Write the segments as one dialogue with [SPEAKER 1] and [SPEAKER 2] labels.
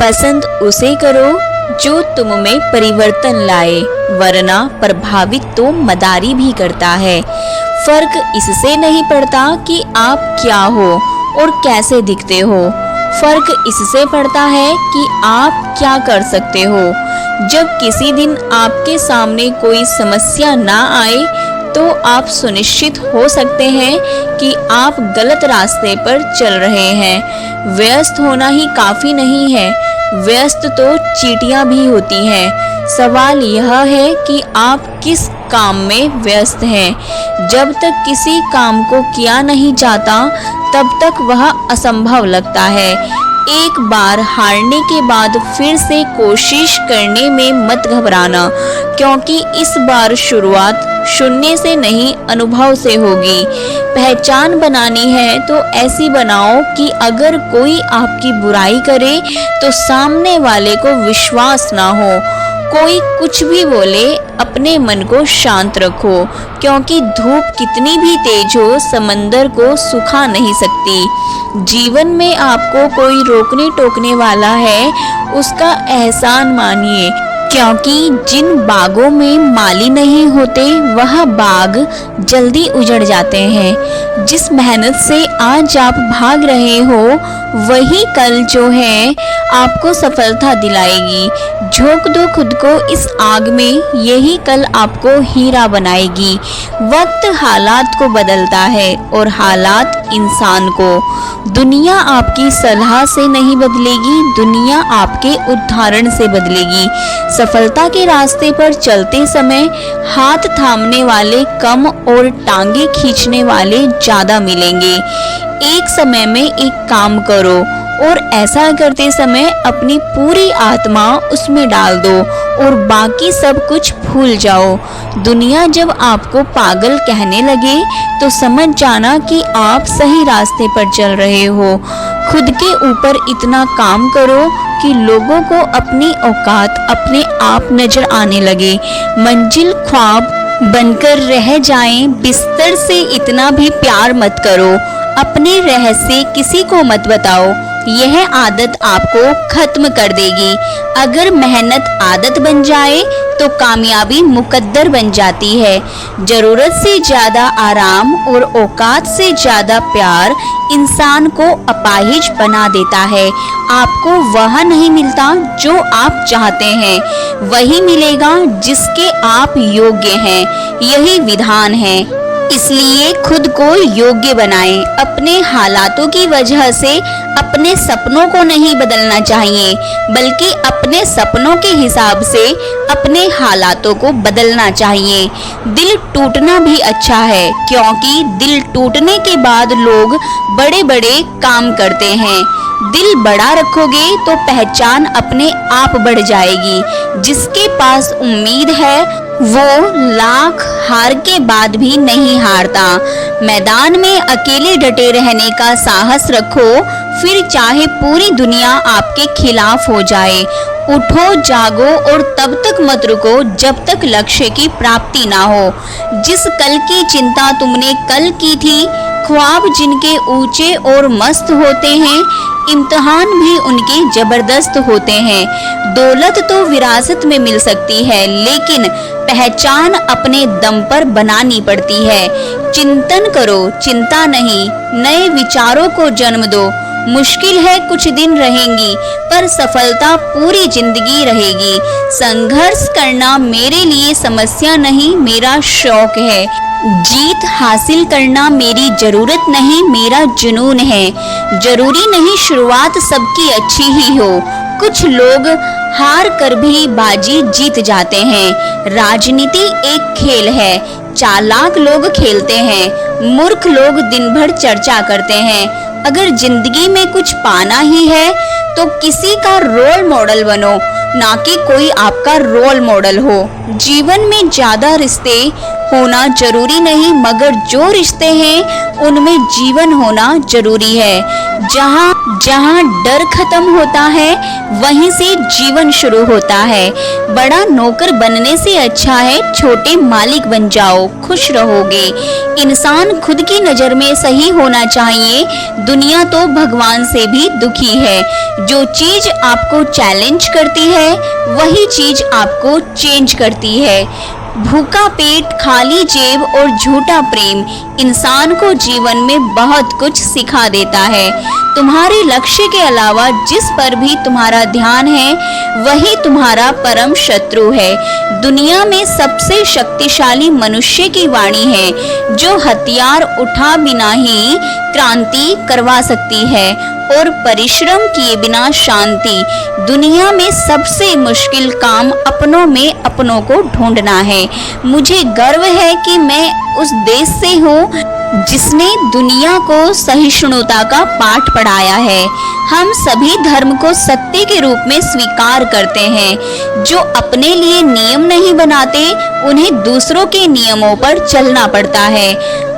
[SPEAKER 1] पसंद उसे करो जो तुम में परिवर्तन लाए, वरना प्रभावित तो मदारी भी करता है। फर्क इससे नहीं पड़ता कि आप क्या हो और कैसे दिखते हो, फर्क इससे पड़ता है कि आप क्या कर सकते हो। जब किसी दिन आपके सामने कोई समस्या ना आए तो आप सुनिश्चित हो सकते हैं कि आप गलत रास्ते पर चल रहे हैं। व्यस्त होना ही काफ़ी नहीं है, व्यस्त तो चींटियां भी होती हैं। सवाल यह है कि आप किस काम में व्यस्त हैं। जब तक किसी काम को किया नहीं जाता तब तक वह असंभव लगता है। एक बार हारने के बाद फिर से कोशिश करने में मत घबराना, क्योंकि इस बार शुरुआत शून्य से नहीं अनुभव से होगी। पहचान बनानी है तो ऐसी बनाओ कि अगर कोई आपकी बुराई करे तो सामने वाले को विश्वास ना हो। कोई कुछ भी बोले, अपने मन को शांत रखो, क्योंकि धूप कितनी भी तेज हो समंदर को सुखा नहीं सकती। जीवन में आपको कोई रोकने टोकने वाला है, उसका एहसान मानिए, क्योंकि जिन बागों में माली नहीं होते वह बाग जल्दी उजड़ जाते हैं। जिस मेहनत से आज आप भाग रहे हो वही कल जो है आपको सफलता दिलाएगी। झोंक दो खुद को इस आग में, यही कल आपको हीरा बनाएगी। वक्त हालात को बदलता है और हालात इंसान को। दुनिया आपकी सलाह से नहीं बदलेगी, दुनिया आपके उदाहरण से बदलेगी। सफलता के रास्ते पर चलते समय हाथ थामने वाले कम और टांगे खींचने वाले ज़्यादा मिलेंगे। एक समय में एक काम करो और ऐसा करते समय अपनी पूरी आत्मा उसमें डाल दो और बाकी सब कुछ भूल जाओ। दुनिया जब आपको पागल कहने लगे तो समझ जाना कि आप सही रास्ते पर चल रहे हो। खुद के ऊपर इतना काम करो कि लोगों को अपनी औकात अपने आप नजर आने लगे। मंजिल ख्वाब बनकर रह जाएं, बिस्तर से इतना भी प्यार मत करो। अपने रहस्य किसी को मत बताओ, यह आदत आपको खत्म कर देगी। अगर मेहनत आदत बन जाए तो कामयाबी मुकद्दर बन जाती है। जरूरत से ज़्यादा आराम और औकात से ज़्यादा प्यार इंसान को अपाहिज बना देता है। आपको वह नहीं मिलता जो आप चाहते हैं, वही मिलेगा जिसके आप योग्य हैं। यही विधान है। इसलिए खुद को योग्य बनाएं। अपने हालातों की वजह से अपने सपनों को नहीं बदलना चाहिए, बल्कि अपने सपनों के हिसाब से अपने हालातों को बदलना चाहिए। दिल टूटना भी अच्छा है, क्योंकि दिल टूटने के बाद लोग बड़े बड़े काम करते हैं। दिल बड़ा रखोगे तो पहचान अपने आप बढ़ जाएगी। जिसके पास उम्मीद है वो लाख हार के बाद भी नहीं हारता। मैदान में अकेले डटे रहने का साहस रखो, फिर चाहे पूरी दुनिया आपके खिलाफ हो जाए। उठो, जागो और तब तक मत रुको जब तक लक्ष्य की प्राप्ति ना हो। जिस कल की चिंता तुमने कल की थी, ख्वाब जिनके ऊंचे और मस्त होते हैं, इम्तिहान भी उनके जबरदस्त होते हैं। दौलत तो विरासत में मिल सकती है, लेकिन पहचान अपने दम पर बनानी पड़ती है। चिंतन करो, चिंता नहीं। नए विचारों को जन्म दो। मुश्किल है कुछ दिन रहेंगी, पर सफलता पूरी जिंदगी रहेगी। संघर्ष करना मेरे लिए समस्या नहीं, मेरा शौक है। जीत हासिल करना मेरी जरूरत नहीं, मेरा जुनून है। जरूरी नहीं शुरुआत सबकी अच्छी ही हो। कुछ लोग हार कर भी बाजी जीत जाते हैं। राजनीति एक खेल है, चालाक लोग खेलते हैं, मूर्ख लोग दिन भर चर्चा करते हैं। अगर जिंदगी में कुछ पाना ही है तो किसी का रोल मॉडल बनो, ना कि कोई आपका रोल मॉडल हो। जीवन में ज्यादा रिश्ते होना जरूरी नहीं, मगर जो रिश्ते हैं उनमें जीवन होना जरूरी है। जहाँ जहाँ डर खत्म होता है वहीं से जीवन शुरू होता है। बड़ा नौकर बनने से अच्छा है छोटे मालिक बन जाओ, खुश रहोगे। इंसान खुद की नज़र में सही होना चाहिए, दुनिया तो भगवान से भी दुखी है। जो चीज आपको चैलेंज करती है वही चीज आपको चेंज करती है। भूखा पेट, खाली जेब और झूठा प्रेम इंसान को जीवन में बहुत कुछ सिखा देता है। तुम्हारे लक्ष्य के अलावा जिस पर भी तुम्हारा ध्यान है वही तुम्हारा परम शत्रु है। दुनिया में सबसे शक्तिशाली मनुष्य की वाणी है जो हथियार उठा बिना ही क्रांति करवा सकती है और परिश्रम किए बिना शांति। दुनिया में सबसे मुश्किल काम अपनों में अपनों को ढूंढना है। मुझे गर्व है कि मैं उस देश से हूँ जिसने दुनिया को सहिष्णुता का पाठ पढ़ाया है। हम सभी धर्म को सत्य के रूप में स्वीकार करते हैं। जो अपने लिए नियम नहीं बनाते उन्हें दूसरों के नियमों पर चलना पड़ता है।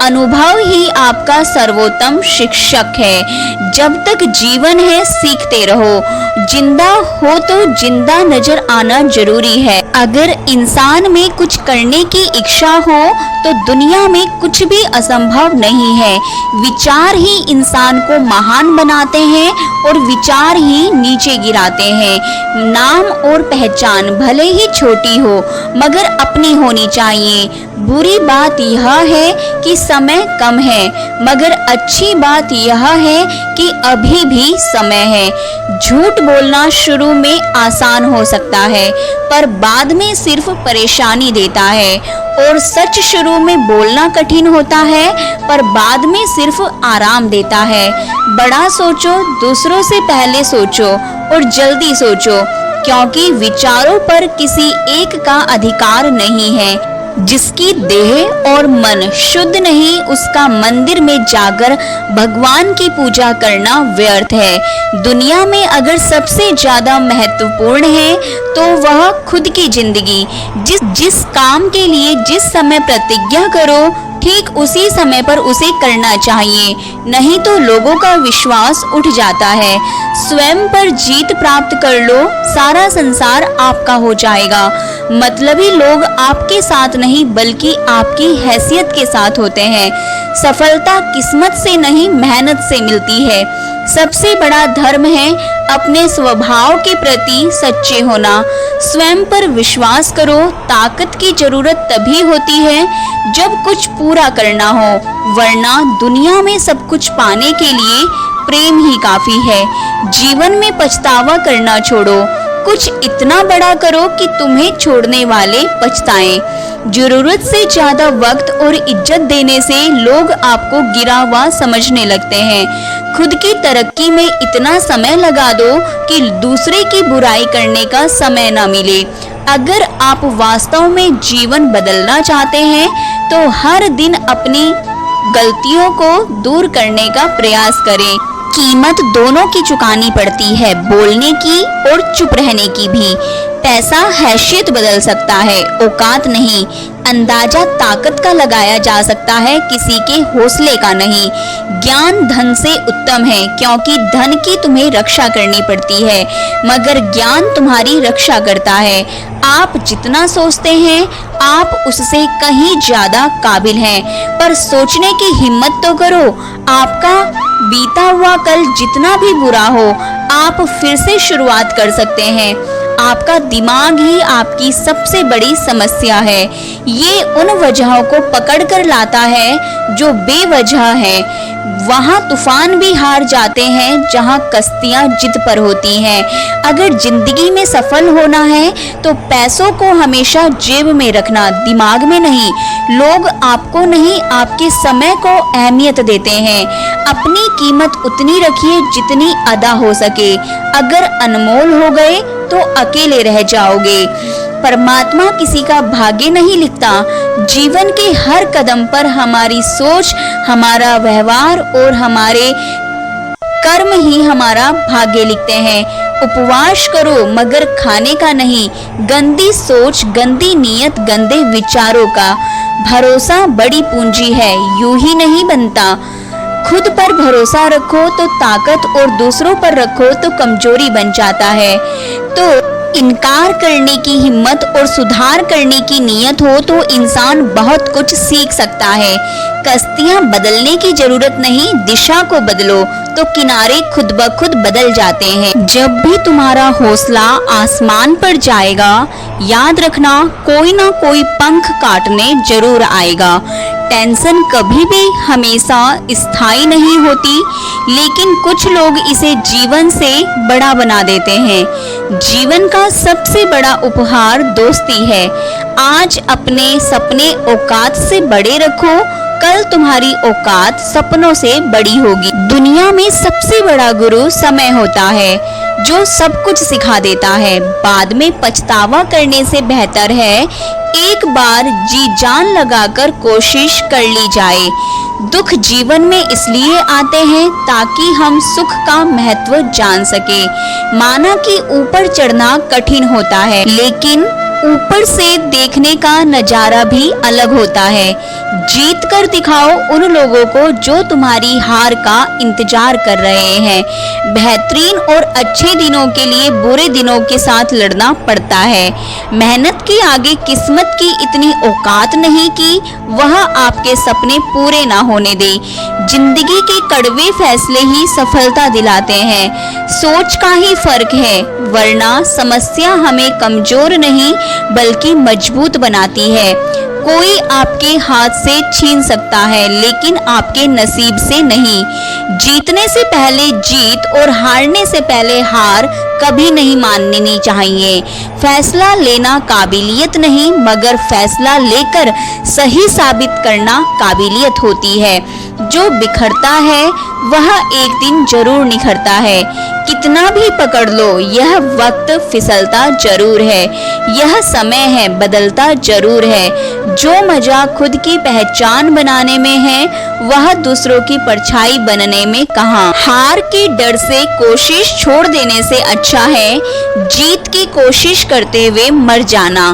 [SPEAKER 1] अनुभव ही आपका सर्वोत्तम शिक्षक है। जब तक जीवन है सीखते रहो। जिंदा हो तो जिंदा नजर आना जरूरी है। अगर इंसान में कुछ करने की इच्छा हो तो दुनिया में कुछ भी असंभव नहीं है। विचार ही इंसान को महान बनाते हैं और विचार ही नीचे गिराते हैं। नाम और पहचान भले ही छोटी हो मगर अपनी होनी चाहिए। बुरी बात यह है कि समय कम है, मगर अच्छी बात यह है कि अभी भी समय है। झूठ बोलना शुरू में आसान हो सकता है पर बाद में सिर्फ परेशानी देता है, और सच शुरू में बोलना कठिन होता है पर बाद में सिर्फ आराम देता है। बड़ा सोचो, दूसरों से पहले सोचो और जल्दी सोचो, क्योंकि विचारों पर किसी एक का अधिकार नहीं है। जिसकी देह और मन शुद्ध नहीं उसका मंदिर में जाकर भगवान की पूजा करना व्यर्थ है। दुनिया में अगर सबसे ज्यादा महत्वपूर्ण है तो वह खुद की जिंदगी। जिस काम के लिए जिस समय प्रतिज्ञा करो ठीक उसी समय पर उसे करना चाहिए, नहीं तो लोगों का विश्वास उठ जाता है। स्वयं पर जीत प्राप्त कर लो, सारा संसार आपका हो जाएगा। मतलबी लोग आपके साथ नहीं बल्कि आपकी हैसियत के साथ होते हैं। सफलता किस्मत से नहीं मेहनत से मिलती है। सबसे बड़ा धर्म है अपने स्वभाव के प्रति सच्चे होना। स्वयं पर विश्वास करो। ताकत की जरूरत तभी होती है जब कुछ पूरा करना हो, वरना दुनिया में सब कुछ पाने के लिए प्रेम ही काफी है। जीवन में पछतावा करना छोड़ो, कुछ इतना बड़ा करो कि तुम्हें छोड़ने वाले पछताएं। जरूरत से ज्यादा वक्त और इज्जत देने से लोग आपको गिरा हुआ समझने लगते हैं। खुद की तरक्की में इतना समय लगा दो कि दूसरे की बुराई करने का समय न मिले। अगर आप वास्तव में जीवन बदलना चाहते हैं तो हर दिन अपनी गलतियों को दूर करने का प्रयास करें। कीमत दोनों की चुकानी पड़ती है, बोलने की और चुप रहने की भी। पैसा हैसियत बदल सकता है, औकात नहीं। अंदाजा ताकत का लगाया जा सकता है, किसी के हौसले का नहीं। ज्ञान धन से उत्तम है, क्योंकि धन की तुम्हें रक्षा करनी पड़ती है मगर ज्ञान तुम्हारी रक्षा करता है। आप जितना सोचते हैं आप उससे कहीं ज्यादा काबिल हैं, पर सोचने की हिम्मत तो करो। आपका बीता हुआ कल जितना भी बुरा हो आप फिर से शुरुआत कर सकते हैं। आपका दिमाग ही आपकी सबसे बड़ी समस्या है। ये उन वजहों को पकड़ कर लाता है जो बेवजह है। वहाँ तूफान भी हार जाते हैं जहाँ कश्तियाँ जिद पर होती हैं। अगर जिंदगी में सफल होना है तो पैसों को हमेशा जेब में रखना, दिमाग में नहीं। लोग आपको नहीं आपके समय को अहमियत देते हैं। अपनी कीमत उतनी रखिए जितनी अदा हो सके। अगर अनमोल हो गए तो अकेले रह जाओगे। परमात्मा किसी का भाग्य नहीं लिखता। जीवन के हर कदम पर हमारी सोच, हमारा व्यवहार और हमारे कर्म ही हमारा भाग्य लिखते हैं। उपवास करो मगर खाने का नहीं। गंदी सोच, गंदी नीयत, गंदे विचारों का भरोसा बड़ी पूंजी है, यूं ही नहीं बनता। खुद पर भरोसा रखो तो ताकत और दूसरों पर रखो तो कमजोरी बन जाता है। तो इनकार करने की हिम्मत और सुधार करने की नीयत हो तो इंसान बहुत कुछ सीख सकता है। कश्तियां बदलने की जरूरत नहीं, दिशा को बदलो तो किनारे खुद ब खुद बदल जाते हैं। जब भी तुम्हारा हौसला आसमान पर जाएगा, याद रखना कोई ना कोई पंख काटने जरूर आएगा। टेंशन कभी भी हमेशा स्थायी नहीं होती, लेकिन कुछ लोग इसे जीवन से बड़ा बना देते हैं। जीवन का सबसे बड़ा उपहार दोस्ती है। आज अपने सपने औकात से बड़े रखो, कल तुम्हारी औकात सपनों से बड़ी होगी। दुनिया में सबसे बड़ा गुरु समय होता है, जो सब कुछ सिखा देता है। बाद में पछतावा करने से बेहतर है एक बार जी जान लगाकर कोशिश कर ली जाए। दुख जीवन में इसलिए आते हैं ताकि हम सुख का महत्व जान सके। माना कि ऊपर चढ़ना कठिन होता है, लेकिन ऊपर से देखने का नजारा भी अलग होता है। जीत कर दिखाओ उन लोगों को जो तुम्हारी हार का इंतजार कर रहे हैं। बेहतरीन और अच्छे दिनों के लिए बुरे दिनों के साथ लड़ना पड़ता है। मेहनत के आगे किस्मत की इतनी औकात नहीं कि वह आपके सपने पूरे ना होने दे। जिंदगी के कड़वे फैसले ही सफलता दिलाते हैं। सोच का ही फर्क है, वरना समस्या हमें कमजोर नहीं बल्कि मजबूत बनाती है। कोई आपके हाथ से छीन सकता है, लेकिन आपके नसीब से नहीं। जीतने से पहले जीत और हारने से पहले हार कभी नहीं माननी चाहिए। फैसला लेना काबिलियत नहीं, मगर फैसला लेकर सही साबित करना काबिलियत होती है। जो बिखरता है वह एक दिन जरूर निखरता है। कितना भी पकड़ लो, यह वक्त फिसलता जरूर है। यह समय है बदलता जरूर है। जो मजा खुद की पहचान बनाने में है, वह दूसरों की परछाई बनने में कहाँ। हार के डर से कोशिश छोड़ देने से अच्छा है जीत की कोशिश करते हुए मर जाना।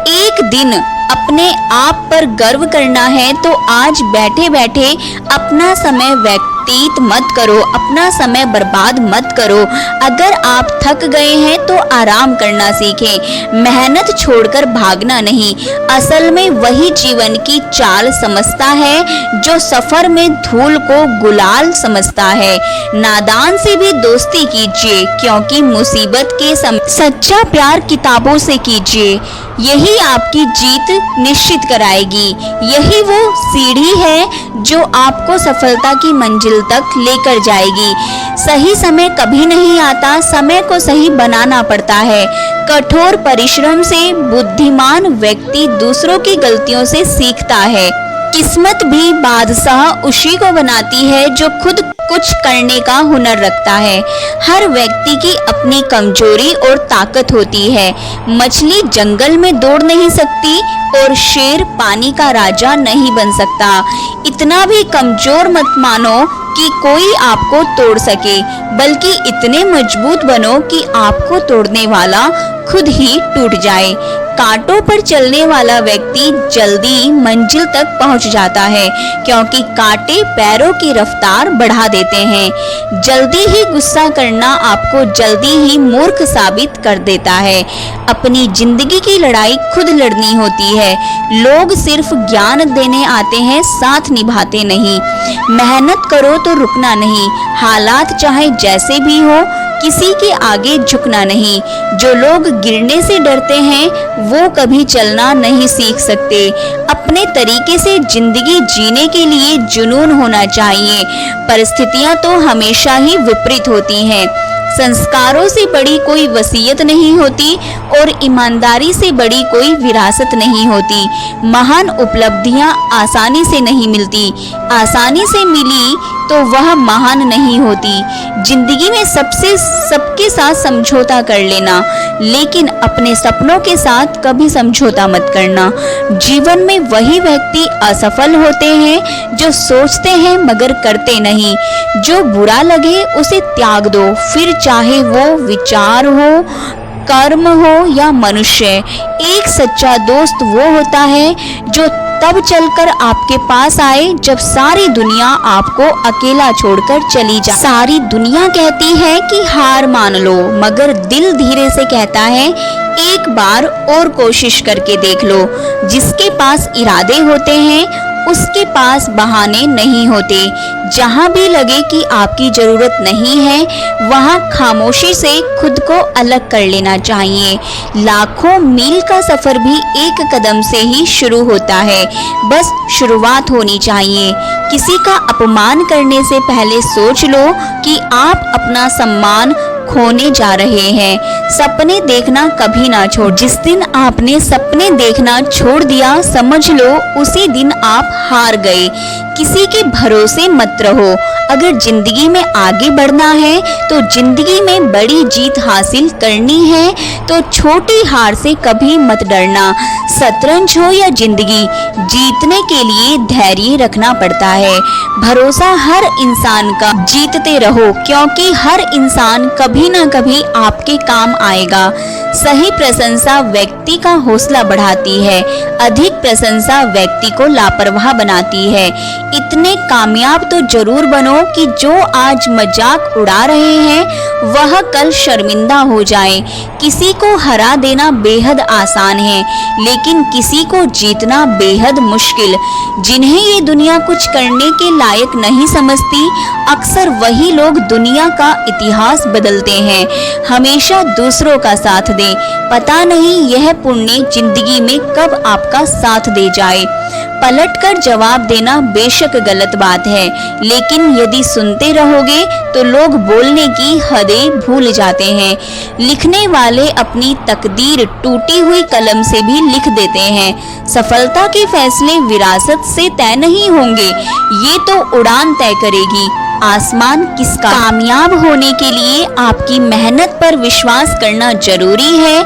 [SPEAKER 1] एक दिन अपने आप पर गर्व करना है तो आज बैठे बैठे अपना समय व्यतीत मत करो, अपना समय बर्बाद मत करो। अगर आप थक गए हैं तो आराम करना सीखें। मेहनत छोड़कर भागना नहीं। असल में वही जीवन की चाल समझता है जो सफर में धूल को गुलाल समझता है। नादान से भी दोस्ती कीजिए, क्योंकि मुसीबत के समय सच्चा प्यार किताबों से कीजिए। यही आपकी जीत निश्चित कराएगी। यही वो सीढ़ी है जो आपको सफलता की मंजिल तक लेकर जाएगी। सही समय कभी नहीं आता, समय को सही बनाना पड़ता है। कठोर परिश्रम से बुद्धिमान व्यक्ति दूसरों की गलतियों से सीखता है। किस्मत भी बादशाह उसी को बनाती है जो खुद कुछ करने का हुनर रखता है। हर व्यक्ति की अपनी कमजोरी और ताकत होती है। मछली जंगल में दौड़ नहीं सकती और शेर पानी का राजा नहीं बन सकता। इतना भी कमजोर मत मानो कि कोई आपको तोड़ सके, बल्कि इतने मजबूत बनो कि आपको तोड़ने वाला खुद ही टूट जाए। कांटों पर चलने वाला व्यक्ति जल्दी मंजिल तक पहुंच जाता है, क्योंकि कांटे पैरों की रफ्तार बढ़ा देते हैं। जल्दी ही गुस्सा करना आपको जल्दी ही मूर्ख साबित कर देता है। अपनी जिंदगी की लड़ाई खुद लड़नी होती है। लोग सिर्फ ज्ञान देने आते हैं, साथ निभाते नहीं। मेहनत करो तो रुकना नहीं। हालात चाहे जैसे भी हो, किसी के आगे झुकना नहीं। जो लोग गिरने से डरते हैं वो कभी चलना नहीं सीख सकते। अपने तरीके से जिंदगी जीने के लिए जुनून होना चाहिए। परिस्थितियां तो हमेशा ही विपरीत होती हैं। संस्कारों से बड़ी कोई वसीयत नहीं होती और ईमानदारी से बड़ी कोई विरासत नहीं होती। महान उपलब्धियां आसानी से नहीं मिलती। आसानी से मिली तो वह महान नहीं होती। जिंदगी में सबके साथ समझौता कर लेना, लेकिन अपने सपनों के साथ कभी समझौता मत करना। जीवन में वही व्यक्ति असफल होते हैं जो सोचते हैं मगर करते नहीं। जो बुरा लगे उसे त्याग दो, फिर चाहे वो विचार हो, कर्म हो या मनुष्य। एक सच्चा दोस्त वो होता है जो तब चलकर आपके पास आए जब सारी दुनिया आपको अकेला छोड़कर चली जाए। सारी दुनिया कहती है कि हार मान लो, मगर दिल धीरे से कहता है एक बार और कोशिश करके देख लो। जिसके पास इरादे होते हैं उसके पास बहाने नहीं होते। जहाँ भी लगे कि आपकी जरूरत नहीं है, वहाँ खामोशी से खुद को अलग कर लेना चाहिए। लाखों मील का सफर भी एक कदम से ही शुरू होता है, बस शुरुआत होनी चाहिए। किसी का अपमान करने से पहले सोच लो कि आप अपना सम्मान खोने जा रहे हैं। सपने देखना कभी ना छोड़। जिस दिन आपने सपने देखना छोड़ दिया, समझ लो उसी दिन आप हार गए। किसी के भरोसे मत रहो। अगर जिंदगी में आगे बढ़ना है तो जिंदगी में बड़ी जीत हासिल करनी है तो छोटी हार से कभी मत डरना। शतरंज हो या जिंदगी, जीतने के लिए धैर्य रखना पड़ता है। भरोसा हर इंसान का, जीतते रहो क्योंकि हर इंसान कभी ना कभी आपके काम आएगा। सही प्रशंसा व्यक्ति का हौसला बढ़ाती है, अधिक प्रशंसा व्यक्ति को लापरवाह बनाती है। इतने कामयाब तो जरूर बनो कि जो आज मजाक उड़ा रहे हैं वह कल शर्मिंदा हो जाए। किसी को हरा देना बेहद आसान है, लेकिन किसी को जीतना बेहद मुश्किल। जिन्हें ये दुनिया कुछ करने के लायक नहीं समझती, अक्सर वही लोग दुनिया का इतिहास बदलते हैं। हमेशा दूसरों का साथ दें, पता नहीं यह पुण्य जिंदगी में कब आपका साथ दे जाए। पलटकर जवाब देना बेशक गलत बात है, लेकिन यदि सुनते रहोगे तो लोग बोलने की हदें भूल जाते हैं। लिखने वाले अपनी तकदीर टूटी हुई कलम से भी लिख देते हैं। सफलता के फैसले विरासत से तय नहीं होंगे, ये तो उड़ान तय करेगी। आसमान किसका? कामयाब होने के लिए आपकी मेहनत पर विश्वास करना जरूरी है।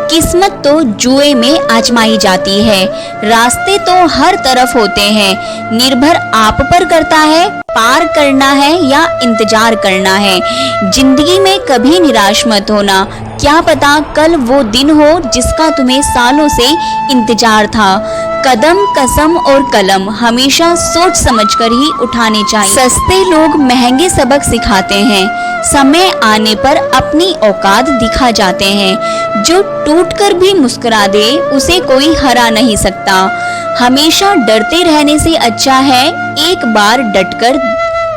[SPEAKER 1] किस्मत तो जुए में आजमाई जाती है। रास्ते तो हर तरफ होते हैं, निर्भर आप पर करता है पार करना है या इंतजार करना है। जिंदगी में कभी निराश मत होना, क्या पता कल वो दिन हो जिसका तुम्हें सालों से इंतजार था। कदम, कसम और कलम हमेशा सोच समझकर ही उठाने चाहिए। सस्ते लोग महंगे सबक सिखाते हैं, समय आने पर अपनी औकात दिखा जाते हैं। जो टूटकर भी मुस्कुरा दे उसे कोई हरा नहीं सकता। हमेशा डरते रहने से अच्छा है एक बार डटकर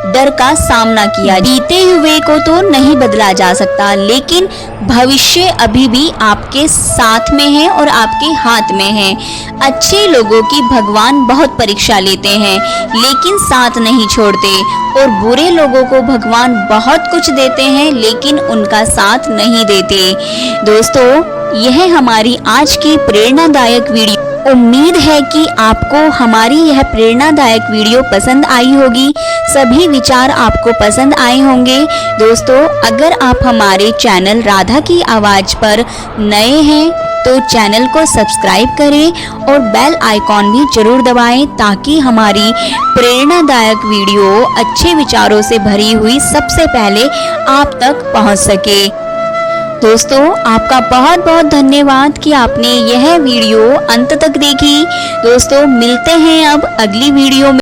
[SPEAKER 1] डर का सामना किया। बीते हुए को तो नहीं बदला जा सकता, लेकिन भविष्य अभी भी आपके साथ में है और आपके हाथ में है। अच्छे लोगों की भगवान बहुत परीक्षा लेते हैं, लेकिन साथ नहीं छोड़ते, और बुरे लोगों को भगवान बहुत कुछ देते हैं, लेकिन उनका साथ नहीं देते। दोस्तों, यह हमारी आज की प्रेरणादायक वीडियो। उम्मीद है कि आपको हमारी यह प्रेरणादायक वीडियो पसंद आई होगी। सभी विचार आपको पसंद आए होंगे। दोस्तों, अगर आप हमारे चैनल राधा की आवाज़ पर नए हैं तो चैनल को सब्सक्राइब करें और बेल आइकॉन भी जरूर दबाएं, ताकि हमारी प्रेरणादायक वीडियो अच्छे विचारों से भरी हुई सबसे पहले आप तक पहुंच सके। दोस्तों, आपका बहुत बहुत धन्यवाद कि आपने यह वीडियो अंत तक देखी। दोस्तों, मिलते हैं अब अगली वीडियो में।